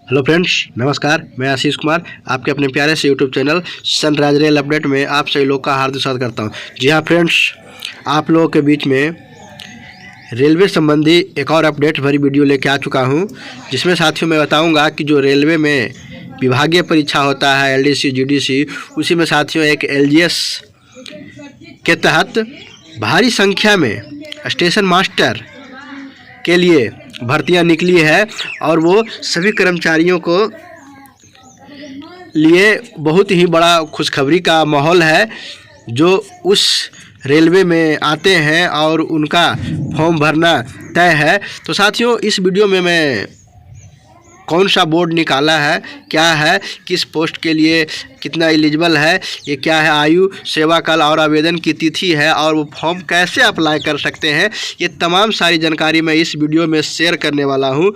Hello friends, नमस्कार। मैं आशीष कुमार आपके अपने प्यारे से YouTube channel sunrise rail update में आप सभी लोग का हार्दिक स्वागत करता हूं। जी हां फ्रेंड्स, आप लोगों के बीच में रेलवे संबंधी एक और अपडेट भरी वीडियो लेके आ चुका हूं, जिसमें साथियों मैं बताऊंगा कि जो रेलवे में विभागीय परीक्षा होता है एलडीसी जीडीसी, उसी में साथियों एक एलजीएस के तहत भारी संख्या में स्टेशन मास्टर के लिए भर्तियां निकली है और वो सभी कर्मचारियों को लिए बहुत ही बड़ा खुशखबरी का माहौल है जो उस रेलवे में आते हैं और उनका फॉर्म भरना तय है। तो साथियों, इस वीडियो में मैं कौन सा बोर्ड निकाला है, क्या है, किस पोस्ट के लिए कितना एलिजिबल है, ये क्या है, आयु, सेवा काल और आवेदन की तिथि है और वो फॉर्म कैसे अप्लाई कर सकते हैं, ये तमाम सारी जानकारी मैं इस वीडियो में शेयर करने वाला हूँ।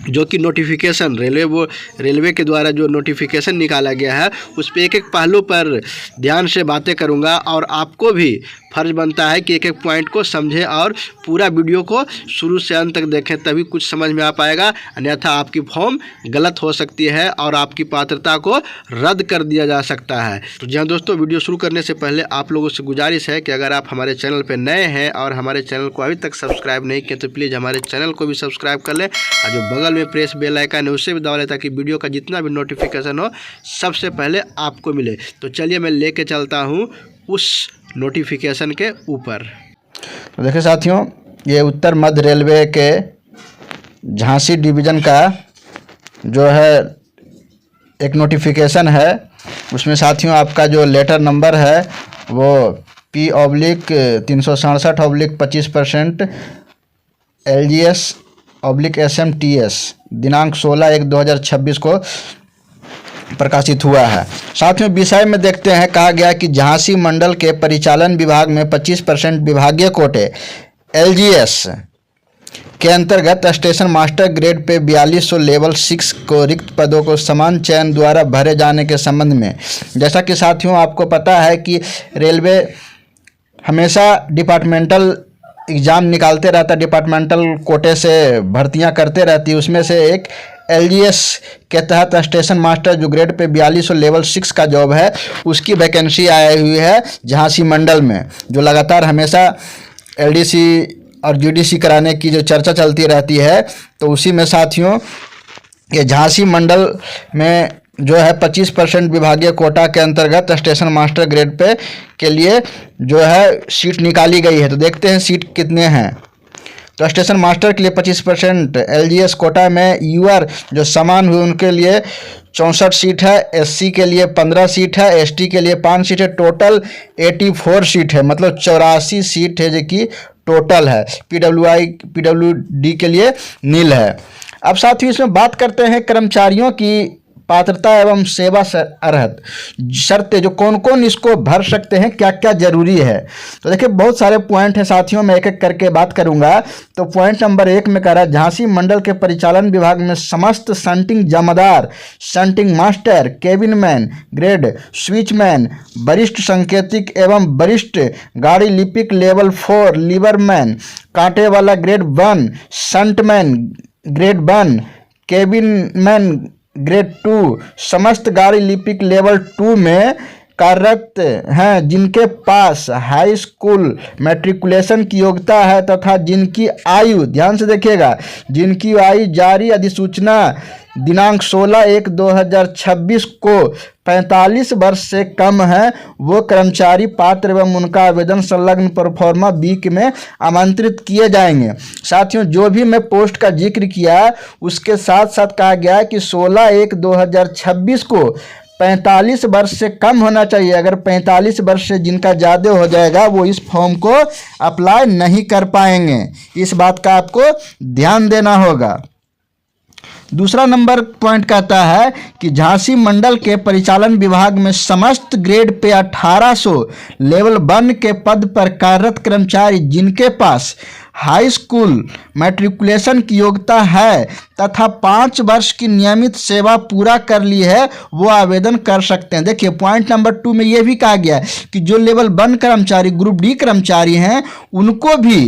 जो कि नोटिफिकेशन रेलवे के द्वारा जो नोटिफिकेशन निकाला गया है उस पर एक एक पहलू पर ध्यान से बातें करूंगा और आपको भी फर्ज बनता है कि एक एक पॉइंट को समझें और पूरा वीडियो को शुरू से अंत तक देखें, तभी कुछ समझ में आ पाएगा। अन्यथा आपकी फॉर्म गलत हो सकती है और आपकी पात्रता को रद्द कर दिया जा सकता है। तो जी हाँ दोस्तों, वीडियो शुरू करने से पहले आप लोगों से गुजारिश है कि अगर आप हमारे चैनल पर नए हैं और हमारे चैनल को अभी तक सब्सक्राइब नहीं किए तो प्लीज़ हमारे चैनल को भी सब्सक्राइब कर लें और जो बगल में प्रेस बेल आइकन है उसे भी दबा लें ताकि वीडियो का जितना भी नोटिफिकेशन हो सबसे पहले आपको मिले। तो चलिए मैं लेके चलता हूँ उस नोटिफिकेशन के ऊपर। तो देखिए साथियों, ये उत्तर मध्य रेलवे के झांसी डिवीज़न का जो है एक नोटिफिकेशन है। उसमें साथियों आपका जो लेटर नंबर है वो P/367/25% LGS/SMTS दिनांक 16/1/2026 को प्रकाशित हुआ है। साथियों, विषय में देखते हैं, कहा गया कि झांसी मंडल के परिचालन विभाग में 25% विभागीय कोटे LGS के अंतर्गत station master grade pay 4200 level 6 को रिक्त पदों को समान चयन द्वारा भरे जाने के संबंध में, जैसा कि साथियों आपको पता है कि रेलवे हमेशा डिपार्टमेंटल एग्ज़ाम निकालते रहता, डिपार्टमेंटल कोटे से भर्तियां करते रहती है। उसमें से एक LGS के तहत स्टेशन मास्टर जो ग्रेड पे 4200 लेवल 6 का जॉब है उसकी वैकेंसी आई हुई है झांसी मंडल में, जो लगातार हमेशा LDC और GDC कराने की जो चर्चा चलती रहती है। तो उसी में साथियों ये झांसी मंडल में जो है 25% विभागीय कोटा के अंतर्गत स्टेशन मास्टर ग्रेड पे के लिए जो है सीट निकाली गई है। तो देखते हैं सीट कितने हैं। तो स्टेशन मास्टर के लिए 25% LGS कोटा में UR जो समान हुए उनके लिए 64 सीट है, SC के लिए 15 सीट है, ST के लिए 5 सीट है, टोटल 84 सीट है, मतलब 84 सीट है जो कि टोटल है। PWD के लिए नील है। अब साथियों इसमें बात करते हैं कर्मचारियों की पात्रता एवं सेवा अर्हत शर्तें, जो कौन कौन इसको भर सकते हैं, क्या क्या जरूरी है। तो देखिए बहुत सारे पॉइंट है साथियों, मैं एक एक करके बात करूंगा। तो पॉइंट नंबर 1 में कह रहा है, झांसी मंडल के परिचालन विभाग में समस्त शंटिंग जमादार, शंटिंग मास्टर, केबिनमैन ग्रेड, स्विचमैन, वरिष्ठ संकेतिक एवं वरिष्ठ गाड़ी लिपिक लेवल 4, लीवरमैन, कांटे वाला ग्रेड 1, शंटमैन ग्रेड 1, केबिनमैन ग्रेड 2, समस्त गाड़ी लिपिक लेवल 2 में कार्यरत हैं जिनके पास हाई स्कूल मैट्रिकुलेशन की योग्यता है तथा जिनकी आयु, ध्यान से देखिएगा, जिनकी आयु जारी अधिसूचना दिनांक 16/1/2026 को 45 वर्ष से कम है, वो कर्मचारी पात्र एवं उनका आवेदन संलग्न प्रोफार्मा वीक में आमंत्रित किए जाएंगे। साथियों, जो भी मैं पोस्ट का जिक्र किया उसके साथ साथ कहा गया है कि 16/1/2026 को 45 वर्ष से कम होना चाहिए। अगर 45 वर्ष से जिनका ज़्यादा हो जाएगा वो इस फॉर्म को अप्लाई नहीं कर पाएंगे। इस बात का आपको ध्यान देना होगा। दूसरा नंबर पॉइंट कहता है कि झांसी मंडल के परिचालन विभाग में समस्त ग्रेड पे 1800 लेवल 1 के पद पर कार्यरत कर्मचारी जिनके पास हाई स्कूल मैट्रिकुलेशन की योग्यता है तथा 5 वर्ष की नियमित सेवा पूरा कर ली है वो आवेदन कर सकते हैं। देखिए पॉइंट नंबर 2 में ये भी कहा गया है कि जो लेवल 1 कर्मचारी ग्रुप डी कर्मचारी हैं उनको भी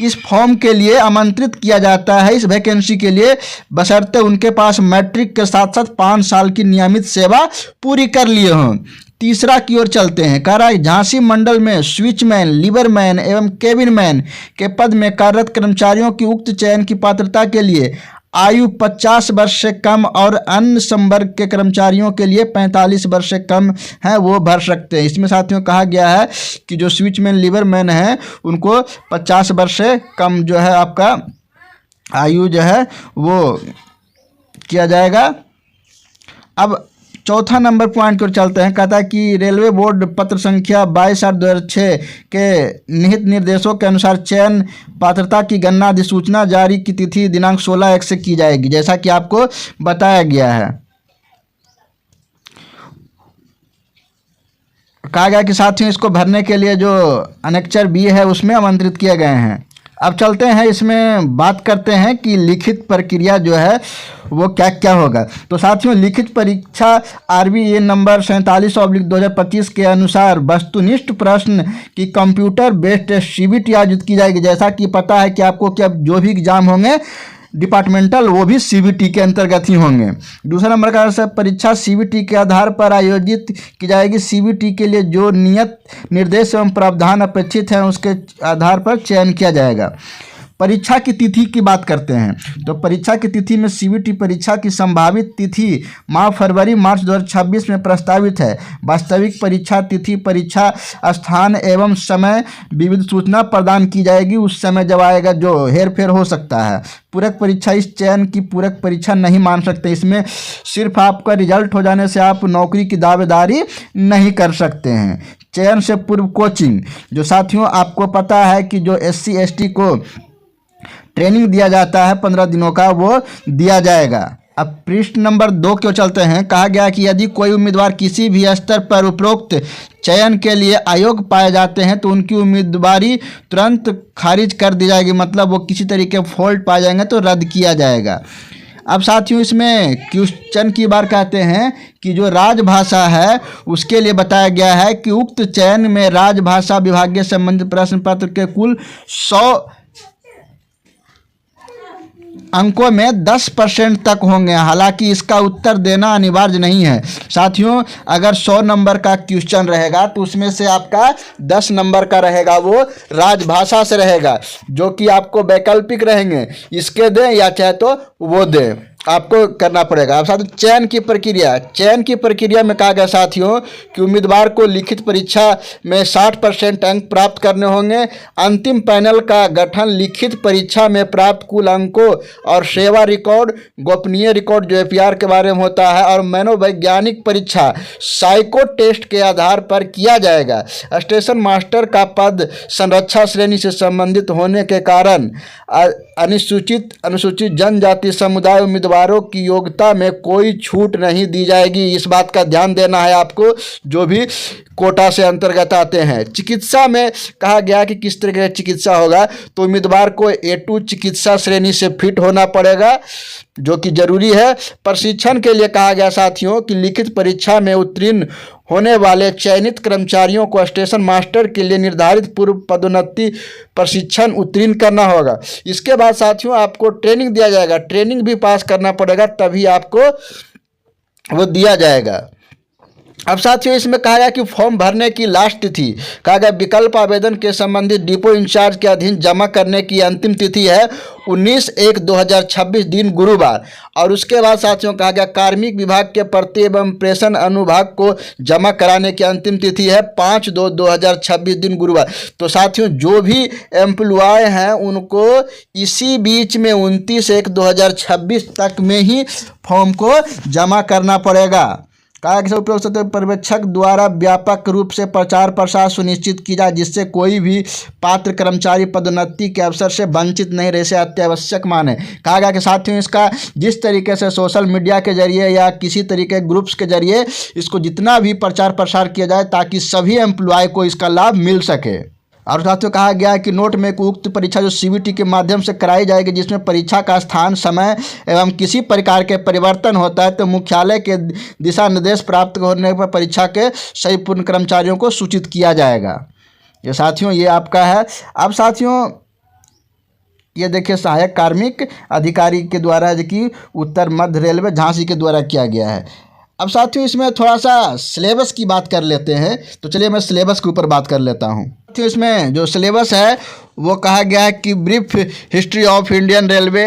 इस फॉर्म के लिए आमंत्रित किया जाता है इस वैकेंसी के लिए, बशर्ते उनके पास मैट्रिक के साथ साथ 5 साल की नियमित सेवा पूरी कर लिए हों। तीसरा की ओर चलते हैं। कह रहा है झांसी मंडल में स्विचमैन, लीवरमैन एवं केबिनमैन के पद में कार्यरत कर्मचारियों की उक्त चयन की पात्रता के लिए आयु 50 वर्ष से कम और अन्य संवर्ग के कर्मचारियों के लिए 45 वर्ष से कम है वो भर सकते हैं। इसमें साथियों कहा गया है कि जो स्विचमैन लीवरमैन है उनको 50 वर्ष से कम जो है आपका आयु जो है वो किया जाएगा। अब चौथा नंबर पॉइंट पर चलते हैं। कहता है कि रेलवे बोर्ड पत्र संख्या 22/2006 के निहित निर्देशों के अनुसार चयन पात्रता की गणना अधिसूचना जारी की तिथि दिनांक 16/1 से की जाएगी, जैसा कि आपको बताया गया है। कहा गया कि साथियों इसको भरने के लिए जो अनेक्चर बी है उसमें आमंत्रित किए गए हैं। अब चलते हैं इसमें बात करते हैं कि लिखित प्रक्रिया जो है वो क्या क्या होगा। तो साथियों लिखित परीक्षा RBA नंबर 47/2025 के अनुसार वस्तुनिष्ठ प्रश्न की कंप्यूटर बेस्ड CBT आयोजित की जाएगी। जैसा कि पता है कि आपको कि अब जो भी एग्जाम होंगे डिपार्टमेंटल वो भी CBT के अंतर्गत ही होंगे। दूसरा नंबर का परीक्षा CBT के आधार पर आयोजित की जाएगी। CBT के लिए जो नियत निर्देश एवं प्रावधान अपेक्षित हैं उसके आधार पर चयन किया जाएगा। परीक्षा की तिथि की बात करते हैं। तो परीक्षा की तिथि में CBT परीक्षा की संभावित तिथि माह फरवरी मार्च 2026 में प्रस्तावित है। वास्तविक परीक्षा तिथि, परीक्षा स्थान एवं समय विविध सूचना प्रदान की जाएगी उस समय जब आएगा, जो हेरफेर हो सकता है। पूरक परीक्षा इस चयन की पूरक परीक्षा नहीं मान सकते। इसमें सिर्फ आपका रिजल्ट हो जाने से आप नौकरी की दावेदारी नहीं कर सकते हैं। चयन से पूर्व कोचिंग, जो साथियों आपको पता है कि जो SC ST को ट्रेनिंग दिया जाता है 15 दिनों का वो दिया जाएगा। अब पृष्ठ नंबर 2 क्यों चलते हैं। कहा गया कि यदि कोई उम्मीदवार किसी भी स्तर पर उपरोक्त चयन के लिए अयोग्य पाए जाते हैं तो उनकी उम्मीदवारी तुरंत खारिज कर दी जाएगी, मतलब वो किसी तरीके फॉल्ट पाए जाएंगे तो रद्द किया जाएगा। अब साथियों इसमें क्वेश्चन की बार कहते हैं कि जो राजभाषा है उसके लिए बताया गया है कि उक्त चयन में राजभाषा विभागीय संबंधित प्रश्न पत्र के कुल 100 अंकों में 10% तक होंगे। हालांकि इसका उत्तर देना अनिवार्य नहीं है। साथियों अगर 100 नंबर का क्वेश्चन रहेगा तो उसमें से आपका 10 नंबर का रहेगा वो राजभाषा से रहेगा, जो कि आपको वैकल्पिक रहेंगे, इसके दें या चाहे तो वो दें, आपको करना पड़ेगा। अब साथियों चयन की प्रक्रिया में कहा गया साथियों कि उम्मीदवार को लिखित परीक्षा में 60% अंक प्राप्त करने होंगे। अंतिम पैनल का गठन लिखित परीक्षा में प्राप्त कुल अंकों और सेवा रिकॉर्ड, गोपनीय रिकॉर्ड जो APR के बारे में होता है, और मनोवैज्ञानिक परीक्षा साइको टेस्ट के आधार पर किया जाएगा। स्टेशन मास्टर का पद संरक्षा श्रेणी से संबंधित होने के कारण अनुसूचित जनजाति समुदाय उम्मीदवारों की योग्यता में कोई छूट नहीं दी जाएगी। इस बात का ध्यान देना है आपको जो भी कोटा से अंतर्गत आते हैं। चिकित्सा में कहा गया कि किस तरह का चिकित्सा होगा, तो उम्मीदवार को A2 चिकित्सा श्रेणी से फिट होना पड़ेगा, जो कि जरूरी है। प्रशिक्षण के लिए कहा गया साथियों कि लिखित परीक्षा में उत्तीर्ण होने वाले चयनित कर्मचारियों को स्टेशन मास्टर के लिए निर्धारित पूर्व पदोन्नति प्रशिक्षण उत्तीर्ण करना होगा। इसके बाद साथियों आपको ट्रेनिंग दिया जाएगा, ट्रेनिंग भी पास करना पड़ेगा तभी आपको वो दिया जाएगा। अब साथियों इसमें कहा गया कि फॉर्म भरने की लास्ट तिथि, कहा गया विकल्प आवेदन के संबंधित डिपो इंचार्ज के अधीन जमा करने की अंतिम तिथि है 19/1/2026 दिन गुरुवार। और उसके बाद साथियों कहा गया कार्मिक विभाग के प्रति एवं प्रेषण अनुभाग को जमा कराने की अंतिम तिथि है 5/2/2026 दिन गुरुवार। तो साथियों जो भी एम्प्लॉय हैं उनको इसी बीच में 29/1/2026 तक में ही फॉर्म को जमा करना पड़ेगा। कहा कि उपयुक्त पर्यवेक्षक द्वारा व्यापक रूप से प्रचार प्रसार सुनिश्चित की जाए, जिससे कोई भी पात्र कर्मचारी पदोन्नति के अवसर से वंचित नहीं रहे, इसे अत्यावश्यक माने। कहा गया कि साथियों इसका जिस तरीके से सोशल मीडिया के जरिए या किसी तरीके ग्रुप्स के जरिए इसको जितना भी प्रचार प्रसार किया जाए ताकि सभी एम्प्लॉय को इसका लाभ मिल सके। और साथियों कहा गया है कि नोट में उक्त परीक्षा जो CBT के माध्यम से कराई जाएगी, जिसमें परीक्षा का स्थान, समय एवं किसी प्रकार के परिवर्तन होता है तो मुख्यालय के दिशा निर्देश प्राप्त होने पर परीक्षा के सही पूर्ण कर्मचारियों को सूचित किया जाएगा। ये साथियों ये आपका है। अब साथियों ये देखिए सहायक कार्मिक अधिकारी के द्वारा जो कि उत्तर मध्य रेलवे झांसी के द्वारा किया गया है। अब साथियों इसमें थोड़ा सा सिलेबस की बात कर लेते हैं, तो चलिए मैं सिलेबस के ऊपर बात कर लेता हूँ। साथियों इसमें जो सिलेबस है वो कहा गया है कि brief history of Indian railway,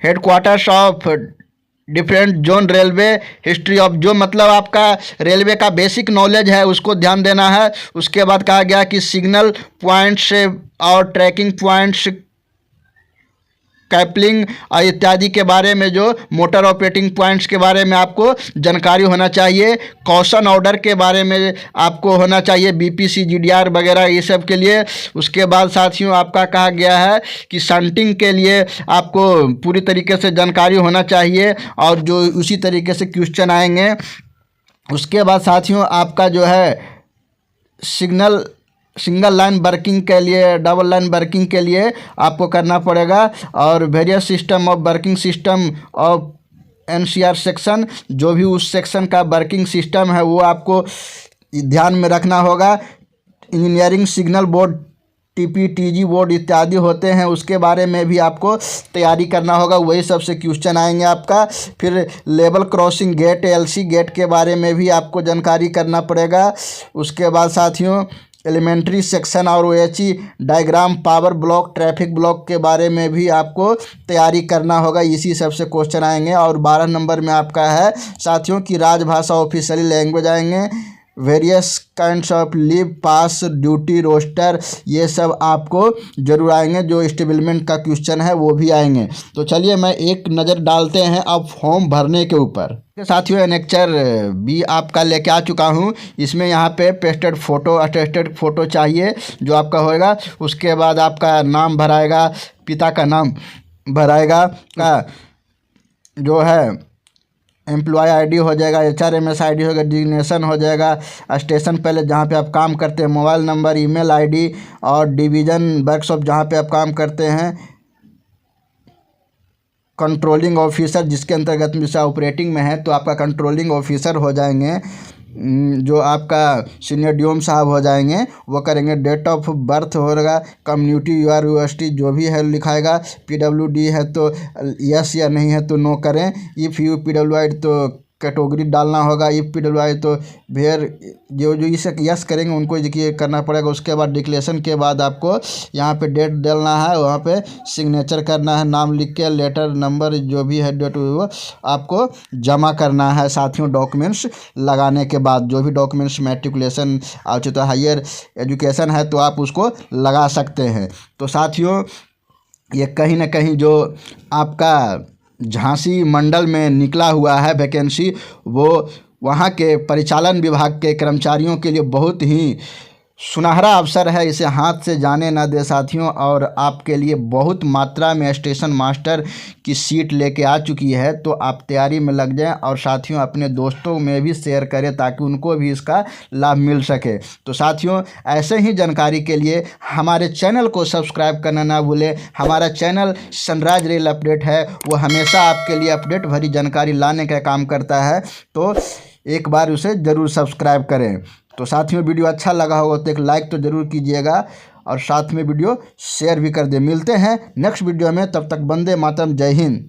headquarters of different zone railway, history of, जो मतलब आपका रेलवे का बेसिक नॉलेज है उसको ध्यान देना है। उसके बाद कहा गया कि सिग्नल पॉइंट्स और ट्रैकिंग पॉइंट्स, कैपलिंग इत्यादि के बारे में, जो मोटर ऑपरेटिंग पॉइंट्स के बारे में आपको जानकारी होना चाहिए। कॉशन ऑर्डर के बारे में आपको होना चाहिए, BPC GDR वगैरह ये सब के लिए। उसके बाद साथियों आपका कहा गया है कि शंटिंग के लिए आपको पूरी तरीके से जानकारी होना चाहिए और जो उसी तरीके से क्वेश्चन आएंगे। उसके बाद साथियों आपका जो है सिंगल लाइन वर्किंग के लिए, डबल लाइन वर्किंग के लिए आपको करना पड़ेगा। और various system of working system of NCR section, जो भी उस सेक्शन का वर्किंग सिस्टम है वो आपको ध्यान में रखना होगा। Engineering signal board, TPTG board इत्यादि होते हैं, उसके बारे में भी आपको तैयारी करना होगा, वही सबसे क्वेश्चन आएंगे आपका। फिर level crossing gate, LC gate के बारे में भी आपको जानकारी करना पड़ेगा। उसके बाद साथियों एलिमेंट्री सेक्शन और OHE diagram, power block, traffic block के बारे में भी आपको तैयारी करना होगा, इसी सबसे क्वेश्चन आएंगे। और 12 नंबर में आपका है साथियों की राजभाषा ऑफिशियली लैंग्वेज आएंगे। Various kinds of leave, pass, duty, roster, ये सब आपको जरूर आएंगे। जो स्टेबलमेंट का क्वेश्चन है वो भी आएंगे। तो चलिए मैं एक नज़र डालते हैं अब फॉर्म भरने के ऊपर। साथियों एनेक्चर B आपका लेके आ चुका हूँ। इसमें यहाँ पे पेस्टेड फ़ोटो, अटेस्टेड फ़ोटो चाहिए जो आपका होएगा। उसके बाद आपका नाम भराएगा, पिता का नाम भराएगा, का जो है एम्प्लॉय ID हो जाएगा, HRMS ID होगा, डिजिग्नेशन हो जाएगा, स्टेशन पहले जहाँ पे आप काम करते हैं, मोबाइल नंबर, ईमेल ID और डिवीज़न वर्कशॉप जहाँ पे आप काम करते हैं, कंट्रोलिंग ऑफिसर जिसके अंतर्गत मिसा ऑपरेटिंग में है तो आपका कंट्रोलिंग ऑफिसर हो जाएंगे। जो आपका सीनियर DOM साहब हो जाएंगे वो करेंगे। डेट ऑफ बर्थ होगा, कम्युनिटी URUST जो भी है लिखाएगा। PWD है तो यस या नहीं है तो नो करें। इफ़ यू PWI तो कैटेगरी डालना होगा। इफ़ PWI तो भेर जो इसे यस करेंगे उनको ये करना पड़ेगा। उसके बाद डिक्लेरेशन के बाद आपको यहाँ पे डेट डालना है, वहाँ पे सिग्नेचर करना है, नाम लिख के, लेटर नंबर जो भी है डेट वो आपको जमा करना है। साथियों डॉक्यूमेंट्स लगाने के बाद जो भी डॉक्यूमेंट्स, मैट्रिकुलेशन उचित हायर एजुकेशन है तो आप उसको लगा सकते हैं। तो साथियों ये कहीं ना कहीं जो आपका झांसी मंडल में निकला हुआ है वैकेंसी, वो वहाँ के परिचालन विभाग के कर्मचारियों के लिए बहुत ही सुनहरा अवसर है। इसे हाथ से जाने ना दे साथियों। और आपके लिए बहुत मात्रा में स्टेशन मास्टर की सीट लेके आ चुकी है, तो आप तैयारी में लग जाएं और साथियों अपने दोस्तों में भी शेयर करें ताकि उनको भी इसका लाभ मिल सके। तो साथियों ऐसे ही जानकारी के लिए हमारे चैनल को सब्सक्राइब करना ना भूलें। हमारा चैनल सनराइज रेल अपडेट है, वो हमेशा आपके लिए अपडेट भरी जानकारी लाने का काम करता है, तो एक बार उसे ज़रूर सब्सक्राइब करें। तो साथियों वीडियो अच्छा लगा होगा तो एक लाइक तो ज़रूर कीजिएगा और साथ में वीडियो शेयर भी कर दें। मिलते हैं नेक्स्ट वीडियो में, तब तक वंदे मातरम, जय हिंद।